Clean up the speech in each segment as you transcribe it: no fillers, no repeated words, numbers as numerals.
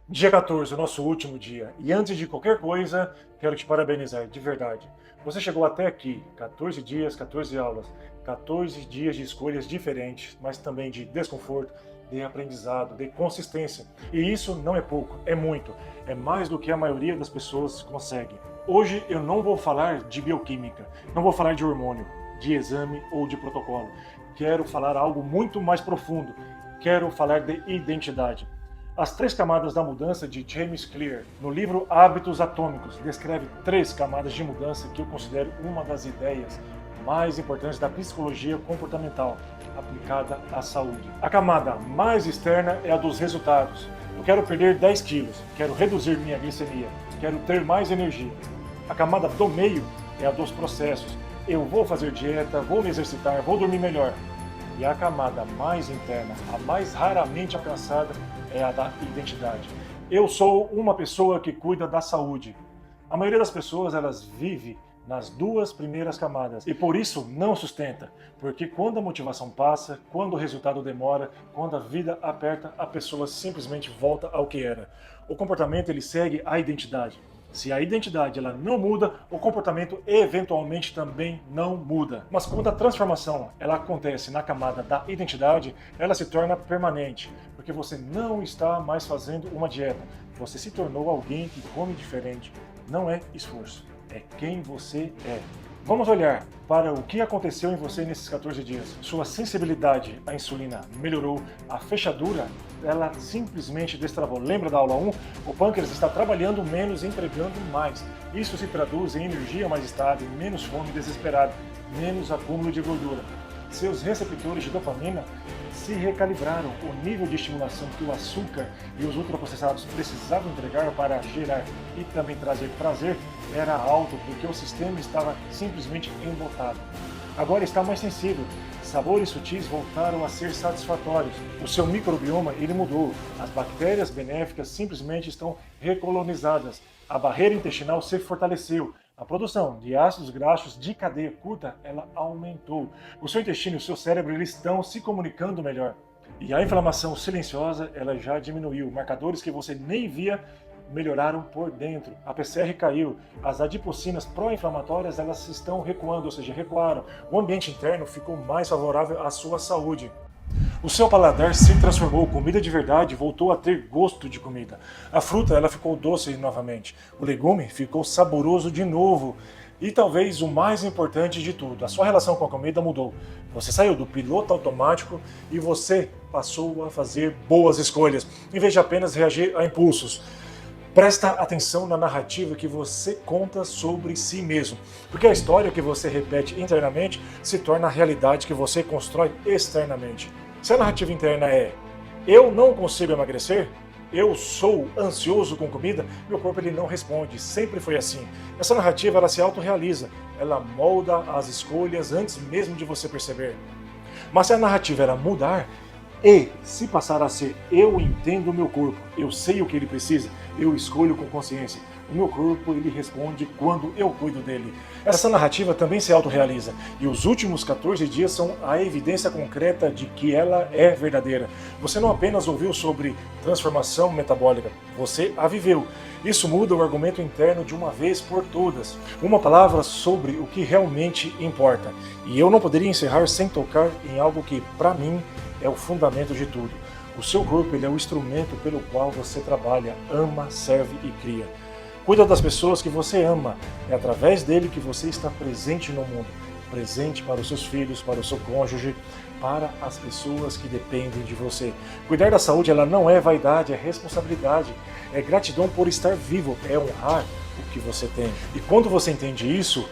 Dia 14, o nosso último dia. E antes de qualquer coisa, quero te parabenizar, de verdade. Você chegou até aqui, 14 dias, 14 aulas, 14 dias de escolhas diferentes, mas também de desconforto, de aprendizado, de consistência. E isso não é pouco, é muito. É mais do que a maioria das pessoas consegue. Hoje eu não vou falar de bioquímica, não vou falar de hormônio, de exame ou de protocolo. Quero falar algo muito mais profundo. Quero falar de identidade. As três camadas da mudança de James Clear, no livro Hábitos Atômicos, descreve três camadas de mudança que eu considero uma das ideias mais importantes da psicologia comportamental aplicada à saúde. A camada mais externa é a dos resultados. Eu quero perder 10 quilos, quero reduzir minha glicemia, quero ter mais energia. A camada do meio é a dos processos. Eu vou fazer dieta, vou me exercitar, vou dormir melhor. E a camada mais interna, a mais raramente alcançada, é a da identidade. Eu sou uma pessoa que cuida da saúde. A maioria das pessoas, elas vive nas duas primeiras camadas e por isso não sustenta, porque quando a motivação passa, quando o resultado demora, quando a vida aperta, a pessoa simplesmente volta ao que era. O comportamento ele segue a identidade. Se a identidade ela não muda, o comportamento eventualmente também não muda. Mas quando a transformação ela acontece na camada da identidade, ela se torna permanente, porque você não está mais fazendo uma dieta. Você se tornou alguém que come diferente. Não é esforço, é quem você é. Vamos olhar para o que aconteceu em você nesses 14 dias. Sua sensibilidade à insulina melhorou, a fechadura ela simplesmente destravou. Lembra da aula 1? O pâncreas está trabalhando menos e entregando mais. Isso se traduz em energia mais estável, menos fome desesperada, menos acúmulo de gordura. Seus receptores de dopamina se recalibraram. O nível de estimulação que o açúcar e os ultraprocessados precisavam entregar para gerar e também trazer prazer era alto, porque o sistema estava simplesmente embotado. Agora está mais sensível. Sabores sutis voltaram a ser satisfatórios. O seu microbioma ele mudou. As bactérias benéficas simplesmente estão recolonizadas. A barreira intestinal se fortaleceu. A produção de ácidos graxos de cadeia curta ela aumentou. O seu intestino e o seu cérebro eles estão se comunicando melhor. E a inflamação silenciosa ela já diminuiu. Marcadores que você nem via melhoraram por dentro. A PCR caiu. As adipocinas pró-inflamatórias elas estão recuando, ou seja, recuaram. O ambiente interno ficou mais favorável à sua saúde. O seu paladar se transformou, comida de verdade voltou a ter gosto de comida. A fruta ela ficou doce novamente. O legume ficou saboroso de novo. E talvez o mais importante de tudo, a sua relação com a comida mudou. Você saiu do piloto automático e você passou a fazer boas escolhas, em vez de apenas reagir a impulsos. Presta atenção na narrativa que você conta sobre si mesmo, porque a história que você repete internamente se torna a realidade que você constrói externamente. Se a narrativa interna é eu não consigo emagrecer, eu sou ansioso com comida, meu corpo ele não responde, sempre foi assim. Essa narrativa ela se autorrealiza, ela molda as escolhas antes mesmo de você perceber. Mas se a narrativa ela mudar, e se passar a ser eu entendo o meu corpo, eu sei o que ele precisa, eu escolho com consciência. O meu corpo ele responde quando eu cuido dele. Essa narrativa também se autorrealiza e os últimos 14 dias são a evidência concreta de que ela é verdadeira. Você não apenas ouviu sobre transformação metabólica, você a viveu. Isso muda o argumento interno de uma vez por todas. Uma palavra sobre o que realmente importa. E eu não poderia encerrar sem tocar em algo que, para mim, é o fundamento de tudo. O seu corpo ele é o instrumento pelo qual você trabalha, ama, serve e cria. Cuida das pessoas que você ama. É através dele que você está presente no mundo. Presente para os seus filhos, para o seu cônjuge, para as pessoas que dependem de você. Cuidar da saúde ela não é vaidade, é responsabilidade. É gratidão por estar vivo, é honrar o que você tem. E quando você entende isso,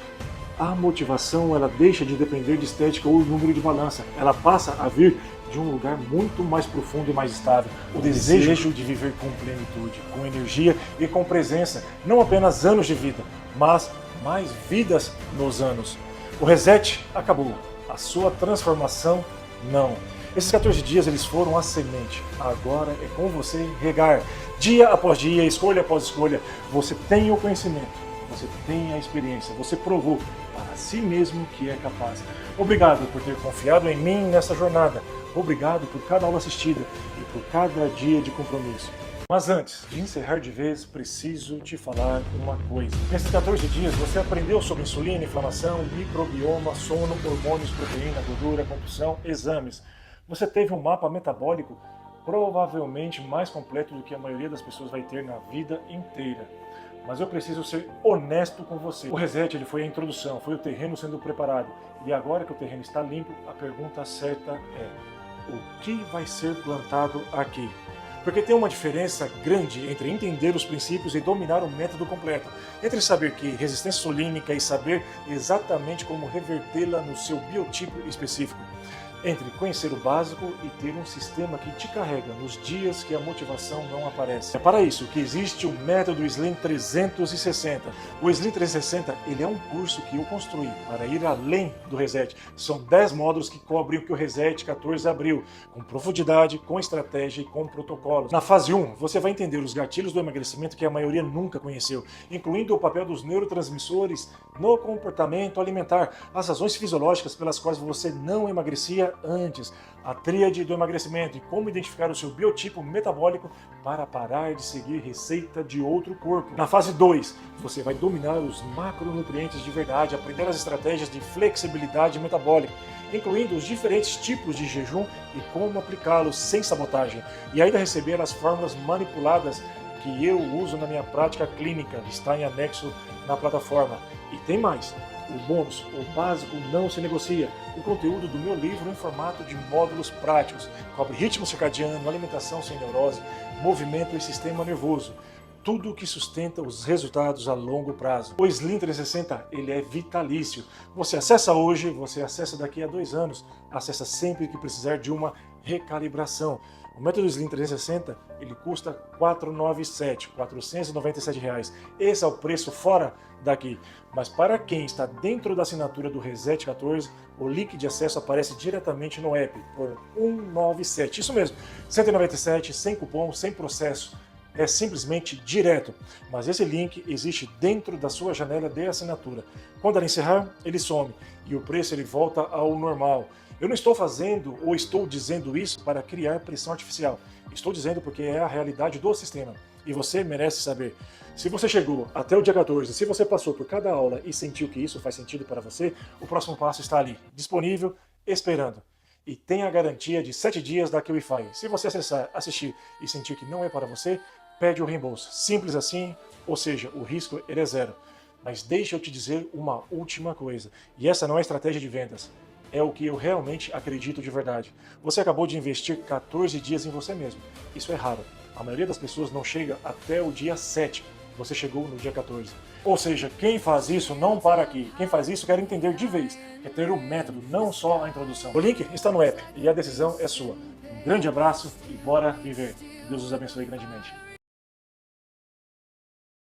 a motivação ela deixa de depender de estética ou número de balança. Ela passa a vir de um lugar muito mais profundo e mais estável. O desejo de viver com plenitude, com energia e com presença. Não apenas anos de vida, mas mais vidas nos anos. O reset acabou. A sua transformação, não. Esses 14 dias eles foram a semente. Agora é com você regar. Dia após dia, escolha após escolha. Você tem o conhecimento. Você tem a experiência. Você provou para si mesmo que é capaz. Obrigado por ter confiado em mim nessa jornada. Obrigado por cada aula assistida e por cada dia de compromisso. Mas antes de encerrar de vez, preciso te falar uma coisa. Nesses 14 dias você aprendeu sobre insulina, inflamação, microbioma, sono, hormônios, proteína, gordura, compulsão, exames. Você teve um mapa metabólico provavelmente mais completo do que a maioria das pessoas vai ter na vida inteira. Mas eu preciso ser honesto com você. O reset ele foi a introdução, foi o terreno sendo preparado. E agora que o terreno está limpo, a pergunta certa é: o que vai ser plantado aqui? Porque tem uma diferença grande entre entender os princípios e dominar o método completo. Entre saber que resistência insulínica e saber exatamente como revertê-la no seu biotipo específico. Entre conhecer o básico e ter um sistema que te carrega nos dias que a motivação não aparece. É para isso que existe o método Slim 360. O Slim 360 ele é um curso que eu construí para ir além do Reset. São 10 módulos que cobrem o que o Reset 14 abriu, com profundidade, com estratégia e com protocolos. Na fase 1, você vai entender os gatilhos do emagrecimento que a maioria nunca conheceu, incluindo o papel dos neurotransmissores no comportamento alimentar, as razões fisiológicas pelas quais você não emagrecia antes, a tríade do emagrecimento e como identificar o seu biotipo metabólico para parar de seguir receita de outro corpo. Na fase 2, você vai dominar os macronutrientes de verdade, aprender as estratégias de flexibilidade metabólica, incluindo os diferentes tipos de jejum e como aplicá-los sem sabotagem, e ainda receber as fórmulas manipuladas que eu uso na minha prática clínica, está em anexo na plataforma. E tem mais. O bônus, o básico não se negocia. O conteúdo do meu livro em formato de módulos práticos. Cobre ritmo circadiano, alimentação sem neurose, movimento e sistema nervoso. Tudo o que sustenta os resultados a longo prazo. O Slim 360 ele é vitalício. Você acessa hoje, você acessa daqui a 2 anos. Acessa sempre que precisar de uma recalibração. O método Slim 360 ele custa R$ 497 reais. Esse é o preço fora daqui. Mas para quem está dentro da assinatura do Reset 14, o link de acesso aparece diretamente no app por 197. Isso mesmo, 197, sem cupom, sem processo. É simplesmente direto, mas esse link existe dentro da sua janela de assinatura. Quando ela encerrar, ele some e o preço ele volta ao normal. Eu não estou fazendo ou estou dizendo isso para criar pressão artificial. Estou dizendo porque é a realidade do sistema e você merece saber. Se você chegou até o dia 14, se você passou por cada aula e sentiu que isso faz sentido para você, o próximo passo está ali, disponível, esperando. E tem a garantia de 7 dias da QIFI. Se você acessar, assistir e sentir que não é para você, pede o reembolso. Simples assim, ou seja, o risco ele é zero. Mas deixa eu te dizer uma última coisa, e essa não é estratégia de vendas, é o que eu realmente acredito de verdade. Você acabou de investir 14 dias em você mesmo. Isso é raro. A maioria das pessoas não chega até o dia 7. Você chegou no dia 14. Ou seja, quem faz isso não para aqui. Quem faz isso quer entender de vez. Quer ter o método, não só a introdução. O link está no app e a decisão é sua. Um grande abraço e bora viver. Deus os abençoe grandemente.